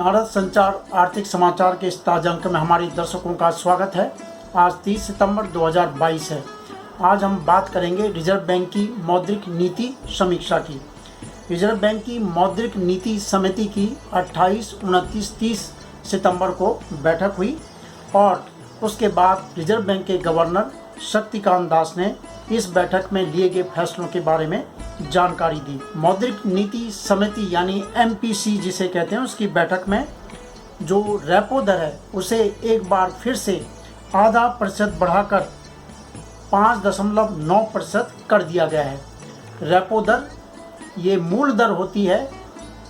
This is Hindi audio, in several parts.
नारद संचार आर्थिक समाचार के इस ताज़ा अंक में हमारे दर्शकों का स्वागत है। आज 30 सितंबर 2022 है। आज हम बात करेंगे रिजर्व बैंक की मौद्रिक नीति समीक्षा की। रिजर्व बैंक की मौद्रिक नीति समिति की 28, 29, 30 सितंबर को बैठक हुई और उसके बाद रिजर्व बैंक के गवर्नर शक्तिकांत दास ने इस बैठक में लिए गए फैसलों के बारे में जानकारी दी। मौद्रिक नीति समिति यानी MPC जिसे कहते हैं, उसकी बैठक में जो रेपो दर है उसे एक बार फिर से आधा प्रतिशत बढ़ाकर 5.9% कर दिया गया है। रेपो दर ये मूल दर होती है,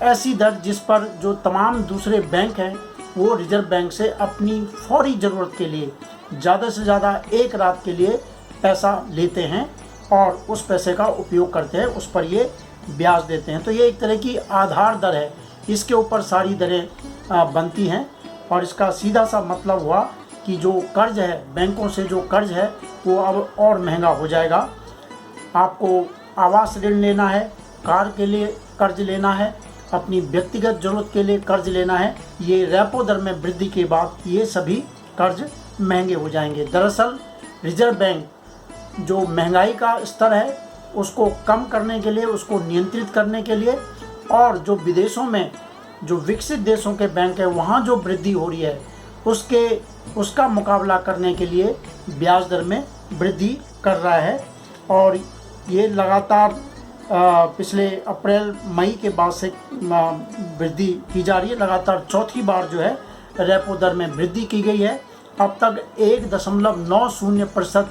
ऐसी दर जिस पर जो तमाम दूसरे बैंक हैं वो रिजर्व बैंक से अपनी फौरी ज़रूरत के लिए ज़्यादा से ज़्यादा एक रात के लिए पैसा लेते हैं और उस पैसे का उपयोग करते हैं, उस पर ये ब्याज देते हैं। तो ये एक तरह की आधार दर है, इसके ऊपर सारी दरें बनती हैं और इसका सीधा सा मतलब हुआ कि जो कर्ज है, बैंकों से जो कर्ज है वो अब और महंगा हो जाएगा। आपको आवास ऋण लेना है, कार के लिए कर्ज लेना है, अपनी व्यक्तिगत ज़रूरत के लिए कर्ज लेना है, ये रेपो दर में वृद्धि के बाद ये सभी कर्ज महंगे हो जाएंगे। दरअसल रिजर्व बैंक जो महंगाई का स्तर है उसको कम करने के लिए, उसको नियंत्रित करने के लिए और जो विदेशों में जो विकसित देशों के बैंक है वहाँ जो वृद्धि हो रही है उसका मुकाबला करने के लिए ब्याज दर में वृद्धि कर रहा है। और ये लगातार पिछले अप्रैल मई के बाद से वृद्धि की जा रही है। लगातार चौथी बार जो है रेपो दर में वृद्धि की गई है। अब तक 1.90%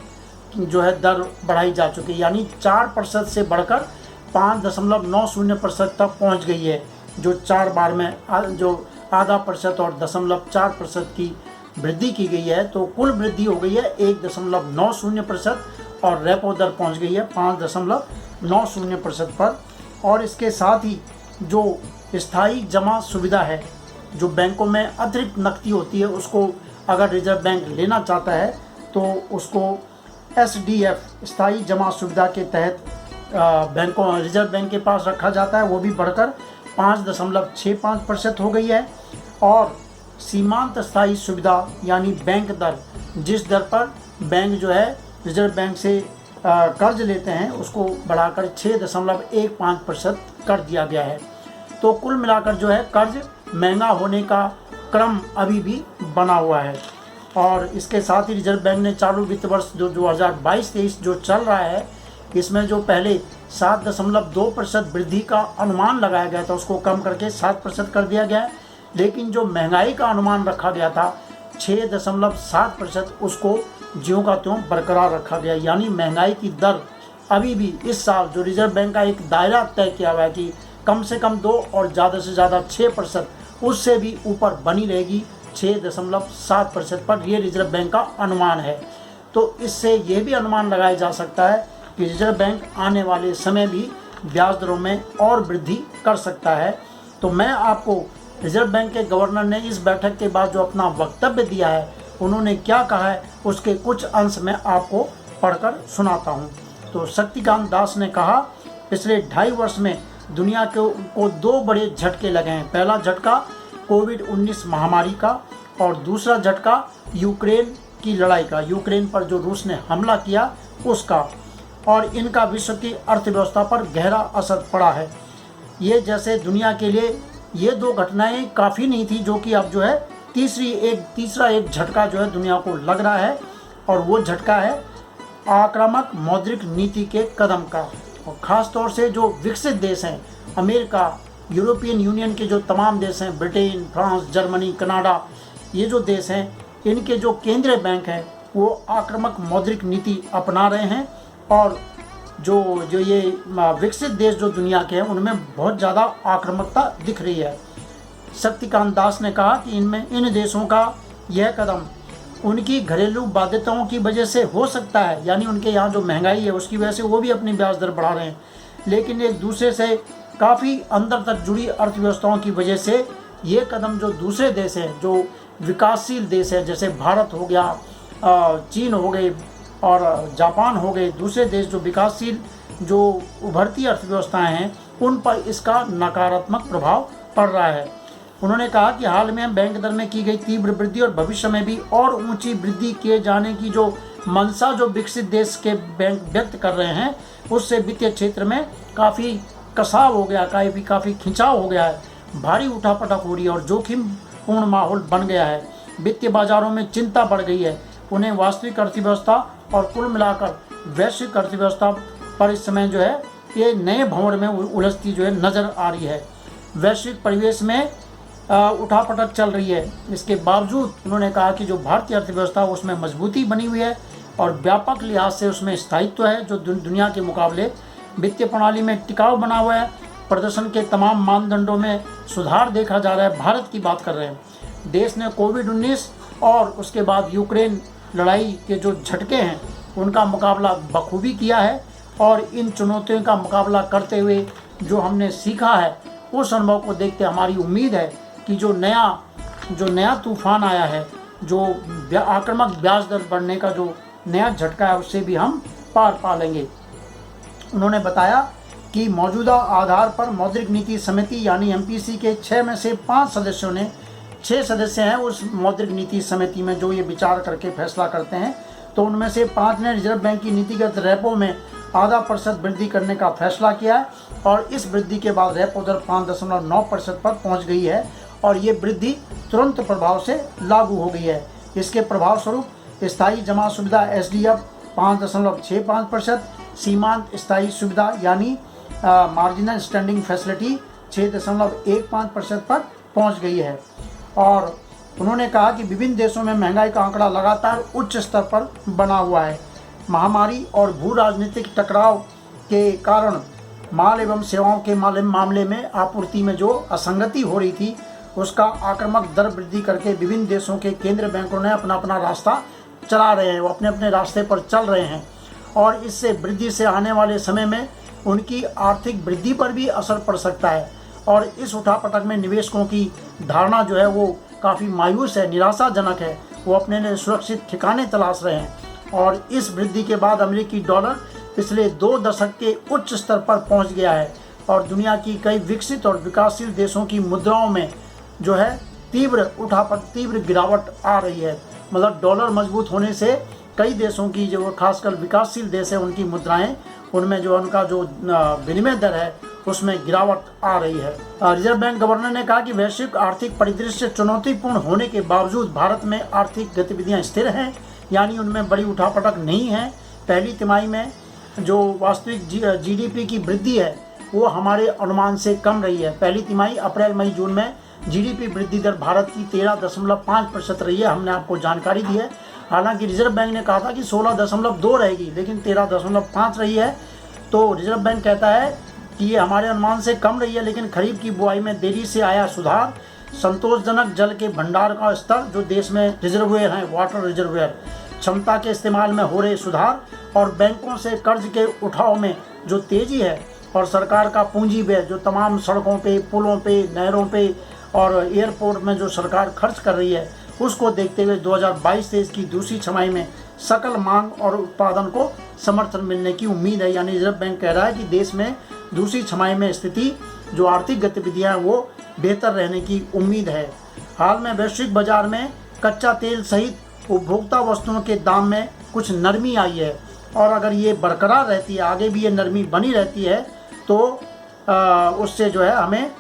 जो है दर बढ़ाई जा चुकी है, यानी 4% से बढ़कर 5.90% तक पहुंच गई है। जो 4 बार में जो आधा प्रतिशत और 0.4% की वृद्धि की गई है, तो कुल वृद्धि हो गई है 1.90% और रेपो दर पहुंच गई है 5.90% पर। और इसके साथ ही जो स्थायी जमा सुविधा है, जो बैंकों में अतिरिक्त नकदी होती है, उसको अगर रिजर्व बैंक लेना चाहता है तो उसको SDF स्थायी जमा सुविधा के तहत रिजर्व बैंक के पास रखा जाता है, वो भी बढ़कर 5.65% हो गई है। और सीमांत स्थायी सुविधा यानी बैंक दर, जिस दर पर बैंक जो है रिजर्व बैंक से कर्ज लेते हैं, उसको बढ़ाकर 6.15% कर दिया गया है। तो कुल मिलाकर जो है कर्ज महंगा होने का क्रम अभी भी बना हुआ है। और इसके साथ ही रिजर्व बैंक ने चालू वित्त वर्ष जो 2022-23 जो चल रहा है, इसमें जो पहले 7.2% वृद्धि का अनुमान लगाया गया था उसको कम करके 7% कर दिया गया है। लेकिन जो महंगाई का अनुमान रखा गया था 6.7%, उसको ज्यों का त्यों बरकरार रखा गया। यानी महंगाई की दर अभी भी इस साल जो रिजर्व बैंक का एक दायरा तय किया हुआ है कि कम से कम 2 और ज़्यादा से ज़्यादा 6%, उससे भी ऊपर बनी रहेगी 6.7% पर। यह रिजर्व बैंक का अनुमान है। तो इससे ये भी अनुमान लगाया जा सकता है कि रिजर्व बैंक आने वाले समय भी ब्याज दरों में और वृद्धि कर सकता है। तो मैं आपको रिजर्व बैंक के गवर्नर ने इस बैठक के बाद जो अपना वक्तव्य दिया है, उन्होंने क्या कहा है, उसके कुछ अंश में आपको पढ़कर सुनाता हूँ। तो शक्तिकांत दास ने कहा, पिछले 2.5 वर्ष में दुनिया को 2 बड़े झटके लगे हैं। पहला झटका कोविड-19 महामारी का और दूसरा झटका यूक्रेन की लड़ाई का, यूक्रेन पर जो रूस ने हमला किया उसका। और इनका विश्व की अर्थव्यवस्था पर गहरा असर पड़ा है। ये जैसे दुनिया के लिए ये 2 घटनाएं काफ़ी नहीं थी, जो कि अब जो है तीसरा एक झटका जो है दुनिया को लग रहा है। और वो झटका है आक्रामक मौद्रिक नीति के कदम का। और ख़ास तौर से जो विकसित देश हैं, अमेरिका, यूरोपियन यूनियन के जो तमाम देश हैं, ब्रिटेन, फ्रांस, जर्मनी, कनाडा, ये जो देश हैं, इनके जो केंद्रीय बैंक हैं वो आक्रामक मौद्रिक नीति अपना रहे हैं। और जो ये विकसित देश जो दुनिया के हैं उनमें बहुत ज़्यादा आक्रामकता दिख रही है। शक्तिकांत दास ने कहा कि इन देशों का यह कदम उनकी घरेलू बाध्यताओं की वजह से हो सकता है, यानी उनके यहाँ जो महंगाई है उसकी वजह से वो भी अपनी ब्याज दर बढ़ा रहे हैं। लेकिन एक दूसरे से काफ़ी अंदर तक जुड़ी अर्थव्यवस्थाओं की वजह से ये कदम जो दूसरे देश हैं, जो विकासशील देश है, जैसे भारत हो गया, चीन हो गए और जापान हो गए, दूसरे देश जो विकासशील जो उभरती अर्थव्यवस्थाएं हैं, उन पर इसका नकारात्मक प्रभाव पड़ रहा है। उन्होंने कहा कि हाल में बैंक दर में की गई तीव्र वृद्धि और भविष्य में भी और ऊंची वृद्धि किए जाने की जो मंशा जो विकसित देश के बैंक व्यक्त कर रहे हैं, उससे वित्तीय क्षेत्र में काफ़ी कसाव हो गया, काफ़ी खिंचाव हो गया है, भारी उठापटक हो रही है और जोखिम पूर्ण माहौल बन गया है। वित्तीय बाजारों में चिंता बढ़ गई है। उन्हें वास्तविक अर्थव्यवस्था और कुल मिलाकर वैश्विक अर्थव्यवस्था पर इस समय जो है ये नए भंवर में उलझती जो है नज़र आ रही है। वैश्विक परिवेश में उठापटक चल रही है। इसके बावजूद उन्होंने कहा कि जो भारतीय अर्थव्यवस्था उसमें मजबूती बनी हुई है और व्यापक लिहाज से उसमें स्थायित्व है जो दुनिया के मुकाबले वित्तीय प्रणाली में टिकाऊ बना हुआ है। प्रदर्शन के तमाम मानदंडों में सुधार देखा जा रहा है। भारत की बात कर रहे हैं। देश ने कोविड-19 और उसके बाद यूक्रेन लड़ाई के जो झटके हैं उनका मुकाबला बखूबी किया है और इन चुनौतियों का मुकाबला करते हुए जो हमने सीखा है उस अनुभव को देखते हमारी उम्मीद है कि जो नया तूफान आया है, जो आक्रामक ब्याज दर बढ़ने का जो नया झटका है उससे भी हम पार पा लेंगे। उन्होंने बताया कि मौजूदा आधार पर मौद्रिक नीति समिति यानी MPC के 6 में से 5 सदस्यों ने 6 सदस्य हैं उस मौद्रिक नीति समिति में जो ये विचार करके फैसला करते हैं, तो उनमें से 5 ने रिजर्व बैंक की नीतिगत रेपो में 0.5% वृद्धि करने का फैसला किया है और इस वृद्धि के बाद रेपो दर 5.9% पर पहुंच गई है और ये वृद्धि तुरंत प्रभाव से लागू हो गई है। इसके प्रभाव स्वरूप स्थायी जमा सुविधा SDF 5.65%, सीमांत स्थायी सुविधा यानी मार्जिनल स्टैंडिंग फैसिलिटी 6.15% पर पहुंच गई है। और उन्होंने कहा कि विभिन्न देशों में महंगाई का आंकड़ा लगातार उच्च स्तर पर बना हुआ है। महामारी और भू राजनीतिक टकराव के कारण माल एवं सेवाओं के मामले में आपूर्ति में जो असंगति हो रही थी उसका आक्रामक दर वृद्धि करके विभिन्न देशों के केंद्रीय बैंकों ने अपना अपना रास्ता चला रहे हैं, वो अपने अपने रास्ते पर चल रहे हैं और इससे वृद्धि से आने वाले समय में उनकी आर्थिक वृद्धि पर भी असर पड़ सकता है और इस उठापटक में निवेशकों की धारणा जो है वो काफ़ी मायूस है, निराशाजनक है। वो अपने लिए सुरक्षित ठिकाने तलाश रहे हैं और इस वृद्धि के बाद अमेरिकी डॉलर पिछले 2 दशक के उच्च स्तर पर पहुंच गया है और दुनिया की कई विकसित और विकासशील देशों की मुद्राओं में जो है तीव्र गिरावट आ रही है। मतलब डॉलर मजबूत होने से कई देशों की जो खासकर विकासशील देश है उनकी मुद्राएं उनमें जो उनका जो विनिमय दर है उसमें गिरावट आ रही है। रिजर्व बैंक गवर्नर ने कहा कि वैश्विक आर्थिक परिदृश्य चुनौतीपूर्ण होने के बावजूद भारत में आर्थिक गतिविधियां स्थिर हैं, यानी उनमें बड़ी उठापटक नहीं है। पहली तिमाही में जो वास्तविक GDP की वृद्धि है वो हमारे अनुमान से कम रही है। पहली तिमाही अप्रैल मई जून में GDP वृद्धि दर भारत की 13.5% रही है, हमने आपको जानकारी दी है। हालांकि रिजर्व बैंक ने कहा था कि 16.2 रहेगी लेकिन 13.5 रही है। तो रिजर्व बैंक कहता है कि ये हमारे अनुमान से कम रही है लेकिन खरीफ की बुआई में देरी से आया सुधार, संतोषजनक जल के भंडार का स्तर जो देश में रिजर्वेयर हैं, वाटर रिजर्वेयर, क्षमता के इस्तेमाल में हो रहे सुधार और बैंकों से कर्ज के उठाव में जो तेजी है और सरकार का पूंजी व्यय जो तमाम सड़कों पे, पुलों पे, नहरों पे और एयरपोर्ट में जो सरकार खर्च कर रही है उसको देखते हुए 2022-23 की दूसरी छमाही में सकल मांग और उत्पादन को समर्थन मिलने की उम्मीद है। यानी रिजर्व बैंक कह रहा है कि देश में दूसरी छमाही में स्थिति जो आर्थिक गतिविधियां हैं वो बेहतर रहने की उम्मीद है। हाल में वैश्विक बाजार में कच्चा तेल सहित उपभोक्ता वस्तुओं के दाम में कुछ नरमी आई है और अगर ये बरकरार रहती है, आगे भी ये नरमी बनी रहती है तो उससे जो है हमें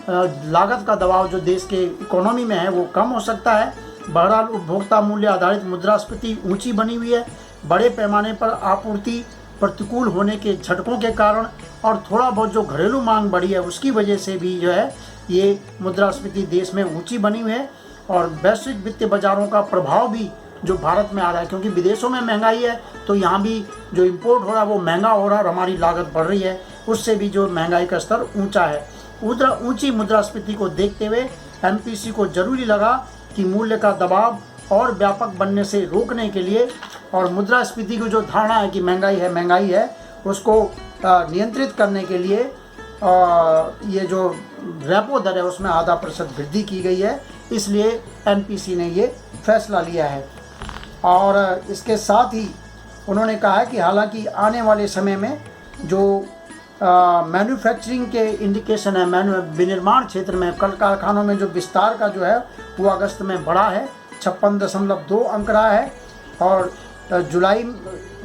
लागत का दबाव जो देश के इकोनॉमी में है वो कम हो सकता है। बहरहाल उपभोक्ता मूल्य आधारित मुद्रास्फीति ऊंची बनी हुई है। बड़े पैमाने पर आपूर्ति प्रतिकूल होने के झटकों के कारण और थोड़ा बहुत जो घरेलू मांग बढ़ी है उसकी वजह से भी जो है ये मुद्रास्फीति देश में ऊंची बनी हुई है और वैश्विक वित्तीय बाजारों का प्रभाव भी जो भारत में आ रहा है, क्योंकि विदेशों में महंगाई है तो यहाँ भी जो इम्पोर्ट हो रहा है वो महंगा हो रहा है और हमारी लागत बढ़ रही है, उससे भी जो महंगाई का स्तर ऊंचा है। ऊंची मुद्रास्फीति को देखते हुए MPC को जरूरी लगा कि मूल्य का दबाव और व्यापक बनने से रोकने के लिए और मुद्रास्फीति की जो धारणा है कि महंगाई है उसको नियंत्रित करने के लिए ये जो रेपो दर है उसमें 0.5% वृद्धि की गई है, इसलिए MPC ने ये फैसला लिया है। और इसके साथ ही उन्होंने कहा है कि हालांकि आने वाले समय में जो मैन्युफैक्चरिंग के इंडिकेशन है, विनिर्माण क्षेत्र में कल कारखानों में जो विस्तार का जो है वो अगस्त में बढ़ा है, 56.2 अंक रहा है। और जुलाई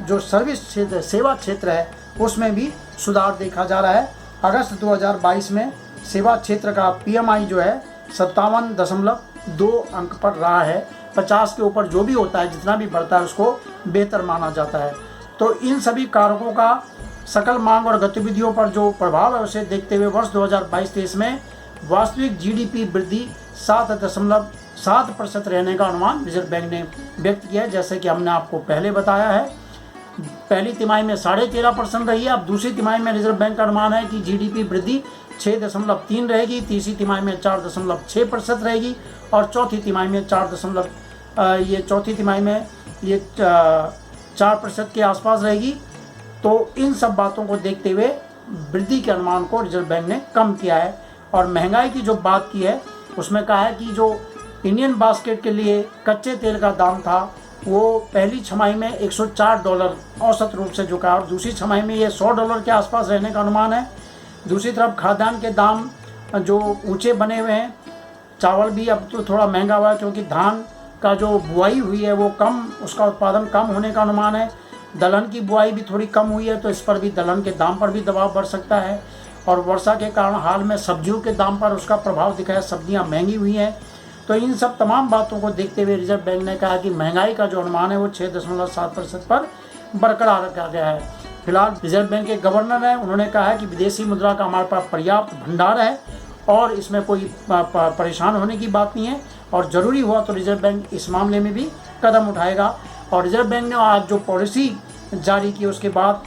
जो सर्विस क्षेत्र, सेवा क्षेत्र है, उसमें भी सुधार देखा जा रहा है। अगस्त 2022 में सेवा क्षेत्र का PMI जो है 57.2 अंक पर रहा है। 50 के ऊपर जो भी होता है, जितना भी बढ़ता है, उसको बेहतर माना जाता है। तो इन सभी कारकों का सकल मांग और गतिविधियों पर जो प्रभाव है, उसे देखते हुए वर्ष 2022-23 में वास्तविक GDP वृद्धि 7.7% रहने का अनुमान रिजर्व बैंक ने व्यक्त किया है। जैसे कि हमने आपको पहले बताया है, पहली तिमाही में 13.5% रही है। अब दूसरी तिमाही में रिजर्व बैंक का अनुमान है कि GDP वृद्धि 6.3 रहेगी, तीसरी तिमाही में 4.6% रहेगी और चौथी तिमाही में 4% के आसपास रहेगी। तो इन सब बातों को देखते हुए वृद्धि के अनुमान को रिजर्व बैंक ने कम किया है। और महंगाई की जो बात की है, उसमें कहा है कि जो इंडियन बास्केट के लिए कच्चे तेल का दाम था, वो पहली छमाही में $104 औसत रूप से झुका और दूसरी छमाही में ये $100 के आसपास रहने का अनुमान है। दूसरी तरफ खाद्यान्न के दाम जो ऊंचे बने हुए हैं, चावल भी अब तो थोड़ा महंगा हुआ है क्योंकि धान का जो बुआई हुई है वो कम, उसका उत्पादन कम होने का अनुमान है। दलहन की बुआई भी थोड़ी कम हुई है, तो इस पर भी, दलहन के दाम पर भी दबाव बढ़ सकता है। और वर्षा के कारण हाल में सब्जियों के दाम पर उसका प्रभाव दिखा है, सब्जियां महंगी हुई हैं। तो इन सब तमाम बातों को देखते हुए रिजर्व बैंक ने कहा कि महंगाई का जो अनुमान है वो 6.7% पर बरकरार रखा गया है। फिलहाल रिजर्व बैंक के गवर्नर हैं, उन्होंने कहा है कि विदेशी मुद्रा का हमारे पास पर्याप्त भंडार है और इसमें कोई परेशान होने की बात नहीं है, और ज़रूरी हुआ तो रिजर्व बैंक इस मामले में भी कदम उठाएगा। और रिजर्व बैंक ने आज जो पॉलिसी जारी की, उसके बाद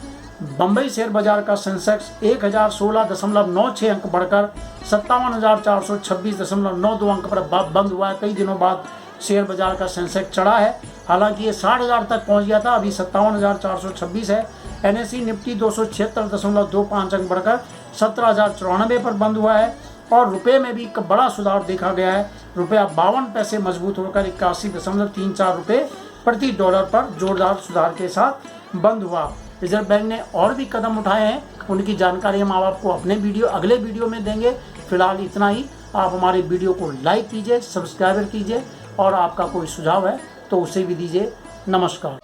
बम्बई शेयर बाजार का सेंसेक्स 1016.96 अंक बढ़कर 57,426.92 अंक पर बंद हुआ है। कई दिनों बाद शेयर बाजार का सेंसेक्स चढ़ा है, हालांकि ये 60,000 तक पहुंच गया था, अभी 57,426 है। NSE निफ्टी 276.25 अंक बढ़कर 17,094 पर बंद हुआ है। और रुपये में भी बड़ा सुधार देखा गया है, रुपया 52 पैसे मजबूत होकर 81.34 रुपये प्रति डॉलर पर जोरदार सुधार के साथ बंद हुआ। रिजर्व बैंक ने और भी कदम उठाए हैं, उनकी जानकारी हम आपको अपने अगले वीडियो में देंगे। फिलहाल इतना ही। आप हमारे वीडियो को लाइक कीजिए, सब्सक्राइब कीजिए और आपका कोई सुझाव है तो उसे भी दीजिए। नमस्कार।